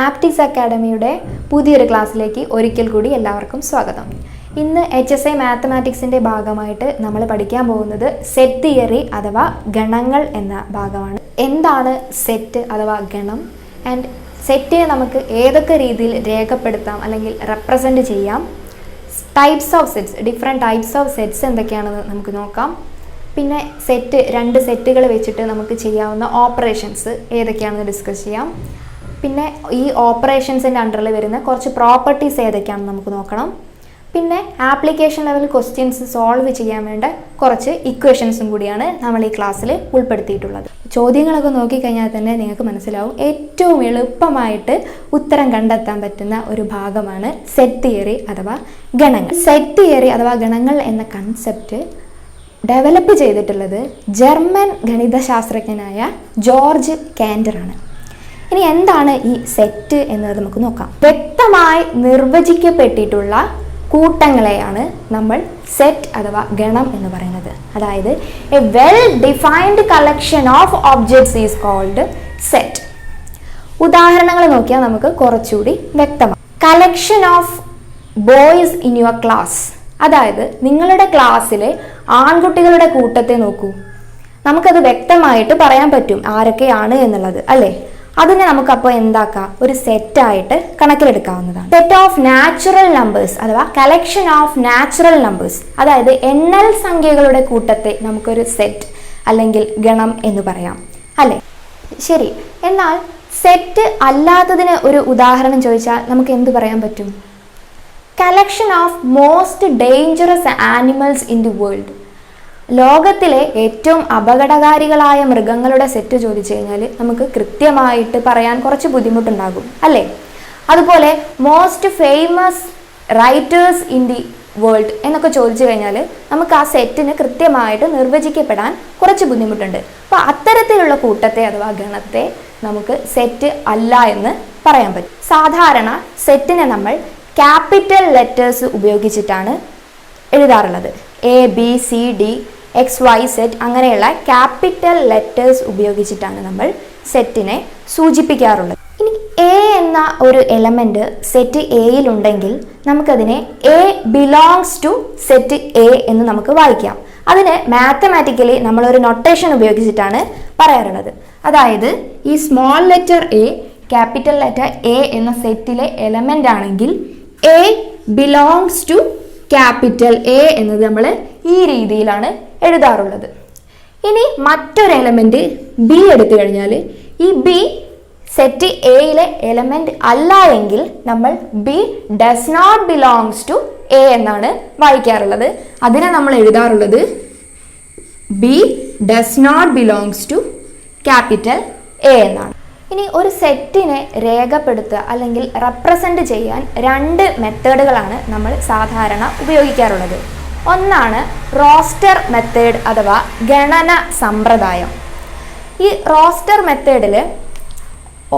Optics അക്കാഡമിയുടെ പുതിയൊരു ക്ലാസ്സിലേക്ക് ഒരിക്കൽ കൂടി എല്ലാവർക്കും സ്വാഗതം. ഇന്ന് HSA മാത്തമാറ്റിക്സിൻ്റെ ഭാഗമായിട്ട് നമ്മൾ പഠിക്കാൻ പോകുന്നത് സെറ്റ് തിയറി അഥവാ ഗണങ്ങൾ എന്ന ഭാഗമാണ്. എന്താണ് സെറ്റ് അഥവാ ഗണം, ആൻഡ് സെറ്റിനെ നമുക്ക് ഏതൊക്കെ രീതിയിൽ രേഖപ്പെടുത്താം അല്ലെങ്കിൽ റെപ്രസെൻറ്റ് ചെയ്യാം, types of sets, different types of sets എന്തൊക്കെയാണെന്ന് നമുക്ക് നോക്കാം. പിന്നെ രണ്ട് സെറ്റുകൾ വെച്ചിട്ട് നമുക്ക് ചെയ്യാവുന്ന ഓപ്പറേഷൻസ് ഏതൊക്കെയാണെന്ന് ഡിസ്കസ് ചെയ്യാം. പിന്നെ ഈ ഓപ്പറേഷൻസിൻ്റെ അണ്ടറിൽ വരുന്ന കുറച്ച് പ്രോപ്പർട്ടീസ് ഏതൊക്കെയാണെന്ന് നമുക്ക് നോക്കണം. പിന്നെ ആപ്ലിക്കേഷൻ ലെവൽ ക്വസ്റ്റ്യൻസ് സോൾവ് ചെയ്യാൻ വേണ്ട കുറച്ച് ഇക്വേഷൻസും കൂടിയാണ് നമ്മൾ ഈ ക്ലാസ്സിൽ ഉൾപ്പെടുത്തിയിട്ടുള്ളത്. ചോദ്യങ്ങളൊക്കെ നോക്കിക്കഴിഞ്ഞാൽ തന്നെ നിങ്ങൾക്ക് മനസ്സിലാവും ഏറ്റവും എളുപ്പമായിട്ട് ഉത്തരം കണ്ടെത്താൻ പറ്റുന്ന ഒരു ഭാഗമാണ് സെറ്റ് തിയറി അഥവാ ഗണങ്ങൾ. സെറ്റ് തിയറി അഥവാ ഗണങ്ങൾ എന്ന കൺസെപ്റ്റ് ഡെവലപ്പ് ചെയ്തിട്ടുള്ളത് ജർമ്മൻ ഗണിതശാസ്ത്രജ്ഞനായ ജോർജ് കാൻഡറാണ്. ഇനി എന്താണ് ഈ സെറ്റ് എന്നത് നമുക്ക് നോക്കാം. വ്യക്തമായി നിർവചിക്കപ്പെട്ടിട്ടുള്ള കൂട്ടങ്ങളെയാണ് നമ്മൾ സെറ്റ് അഥവാ ഗണം എന്ന് പറയുന്നത്. അതായത് a well defined collection of objects is called set. ഉദാഹരണങ്ങൾ നോക്കിയാൽ നമുക്ക് കുറച്ചുകൂടി വ്യക്തമാണ്. Collection of boys in your class, അതായത് നിങ്ങളുടെ ക്ലാസ്സിലെ ആൺകുട്ടികളുടെ കൂട്ടത്തെ നോക്കൂ. നമുക്കത് വ്യക്തമായിട്ട് പറയാൻ പറ്റും ആരൊക്കെയാണ് എന്നുള്ളത്, അല്ലേ? അതിനെ നമുക്കപ്പോൾ എന്താക്കാം, ഒരു സെറ്റായിട്ട് കണക്കിലെടുക്കാവുന്നതാണ്. സെറ്റ് ഓഫ് നാച്ചുറൽ നമ്പേഴ്സ് അഥവാ കളക്ഷൻ ഓഫ് നാച്ചുറൽ നമ്പേഴ്സ്, അതായത് എണ്ണൽ സംഖ്യകളുടെ കൂട്ടത്തെ നമുക്കൊരു സെറ്റ് അല്ലെങ്കിൽ ഗണം എന്ന് പറയാം, അല്ലേ? ശരി. എന്നാൽ സെറ്റ് അല്ലാത്തതിന് ഒരു ഉദാഹരണം ചോദിച്ചാൽ നമുക്ക് എന്ത് പറയാൻ പറ്റും? Collection of most dangerous animals in the world, ലോകത്തിലെ ഏറ്റവും അപകടകാരികളായ മൃഗങ്ങളുടെ സെറ്റ് ചോദിച്ചു കഴിഞ്ഞാൽ നമുക്ക് കൃത്യമായിട്ട് പറയാൻ കുറച്ച് ബുദ്ധിമുട്ടുണ്ടാകും, അല്ലേ? അതുപോലെ most famous writers in the world എന്നൊക്കെ ചോദിച്ചു കഴിഞ്ഞാൽ നമുക്ക് ആ സെറ്റിന് കൃത്യമായിട്ട് നിർവചിക്കപ്പെടാൻ കുറച്ച് ബുദ്ധിമുട്ടുണ്ട്. അപ്പോൾ അത്തരത്തിലുള്ള കൂട്ടത്തെ അഥവാ ഗണത്തെ നമുക്ക് സെറ്റ് അല്ല എന്ന് പറയാൻ പറ്റും. സാധാരണ സെറ്റിനെ നമ്മൾ ക്യാപിറ്റൽ ലെറ്റേഴ്സ് ഉപയോഗിച്ചിട്ടാണ് എഴുതാറുള്ളത്. ABCD XYZ അങ്ങനെയുള്ള ക്യാപിറ്റൽ ലെറ്റേഴ്സ് ഉപയോഗിച്ചിട്ടാണ് നമ്മൾ സെറ്റിനെ സൂചിപ്പിക്കാറുള്ളത്. ഇനി A എന്ന ഒരു എലമെന്റ് സെറ്റ് Aയിലുണ്ടെങ്കിൽ നമുക്കതിനെ A belongs to set A എന്ന് നമുക്ക് വായിക്കാം. അതിന് മാത്തമാറ്റിക്കലി നമ്മളൊരു നൊട്ടേഷൻ ഉപയോഗിച്ചിട്ടാണ് പറയാറുള്ളത്. അതായത് ഈ small letter A capital letter A എന്ന സെറ്റിലെ എലമെന്റ് ആണെങ്കിൽ A belongs to capital A എന്നത് നമ്മൾ ഈ രീതിയിലാണ് എഴുതാറുള്ളത്. ഇനി മറ്റൊരു എലമെന്റ് B എടുത്തു കഴിഞ്ഞാൽ ഈ B സെറ്റ് Aയിലെ എലമെന്റ് അല്ല എങ്കിൽ നമ്മൾ B does not belongs to A എന്നാണ് വായിക്കാറുള്ളത്. അതിനെ നമ്മൾ എഴുതാറുള്ളത് B does not belongs to capital A എന്നാണ്. ഇനി ഒരു സെറ്റിനെ രേഖപ്പെടുത്തുക അല്ലെങ്കിൽ റെപ്രസെൻറ്റ് ചെയ്യാൻ രണ്ട് മെത്തേഡുകളാണ് നമ്മൾ സാധാരണ ഉപയോഗിക്കാറുള്ളത്. ഒന്നാണ് റോസ്റ്റർ മെത്തേഡ് അഥവാ ഗണന സമ്പ്രദായം. ഈ റോസ്റ്റർ മെത്തേഡിൽ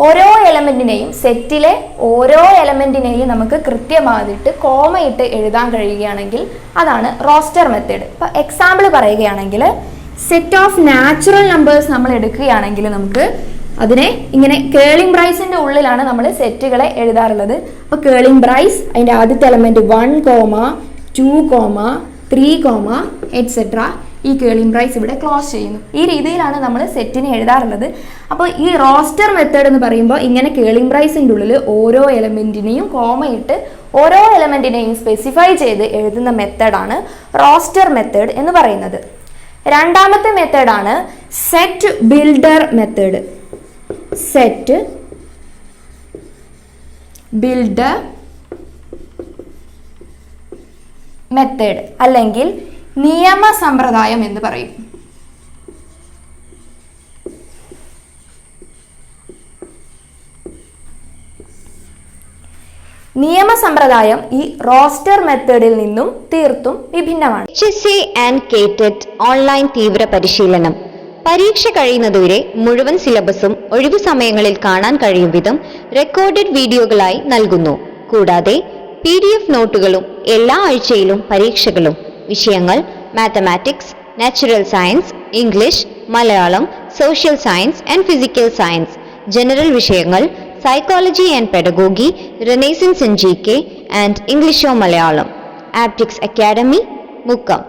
ഓരോ എലമെൻറ്റിനെയും സെറ്റിലെ ഓരോ എലമെൻറ്റിനെയും നമുക്ക് കൃത്യമായിട്ട് കോമയിട്ട് എഴുതാൻ കഴിയുകയാണെങ്കിൽ അതാണ് റോസ്റ്റർ മെത്തേഡ്. ഇപ്പോൾ എക്സാമ്പിൾ പറയുകയാണെങ്കിൽ സെറ്റ് ഓഫ് നാച്ചുറൽ നമ്പേഴ്സ് നമ്മൾ എടുക്കുകയാണെങ്കിൽ നമുക്ക് അതിനെ ഇങ്ങനെ കേളിംഗ് ബ്രൈസിന്റെ ഉള്ളിലാണ് നമ്മൾ സെറ്റുകളെ എഴുതാറുള്ളത്. അപ്പോൾ കേളിംഗ് ബ്രൈസ് അതിൻ്റെ ആദ്യത്തെ എലമെന്റ് 1, 2, 3, എറ്റ്സെട്ര, ഈ കേളിംഗ് ബ്രൈസ് ഇവിടെ ക്ലോസ് ചെയ്യുന്നു. ഈ രീതിയിലാണ് നമ്മൾ സെറ്റിനെ എഴുതാറുള്ളത്. അപ്പോൾ ഈ റോസ്റ്റർ മെത്തേഡ് എന്ന് പറയുമ്പോൾ ഇങ്ങനെ കേളിംഗ് ബ്രൈസിൻ്റെ ഉള്ളിൽ ഓരോ എലമെന്റിനെയും കോമയിട്ട് ഓരോ എലമെന്റിനെയും സ്പെസിഫൈ ചെയ്ത് എഴുതുന്ന മെത്തേഡാണ് റോസ്റ്റർ മെത്തേഡ് എന്ന് പറയുന്നത്. രണ്ടാമത്തെ മെത്തേഡാണ് set builder method. Set builder method അല്ലെങ്കിൽ നിയമസമ്പ്രദായം എന്ന് പറയും. നിയമസമ്പ്രദായം ഈ റോസ്റ്റർ മെത്തേഡിൽ നിന്നും തീർത്തും വിഭിന്നമാണ്. HSA ആൻഡ് KTET ഓൺലൈൻ തീവ്ര പരിശീലനം പരീക്ഷ കഴിയുന്നതുവരെ മുഴുവൻ സിലബസും ഒഴിവു സമയങ്ങളിൽ കാണാൻ കഴിയും വിധം റെക്കോർഡഡ് വീഡിയോകളായി നൽകുന്നു. കൂടാതെ PDF നോട്ടുകളും എല്ലാ ആഴ്ചയിലും പരീക്ഷകളും. വിഷയങ്ങൾ mathematics, natural science, English, Malayalam, social science and physical science, general വിഷയങ്ങൾ, Psychology and Pedagogy, Renaissance in GK, and English or Malayalam. APTIGS Academy, Mukkam.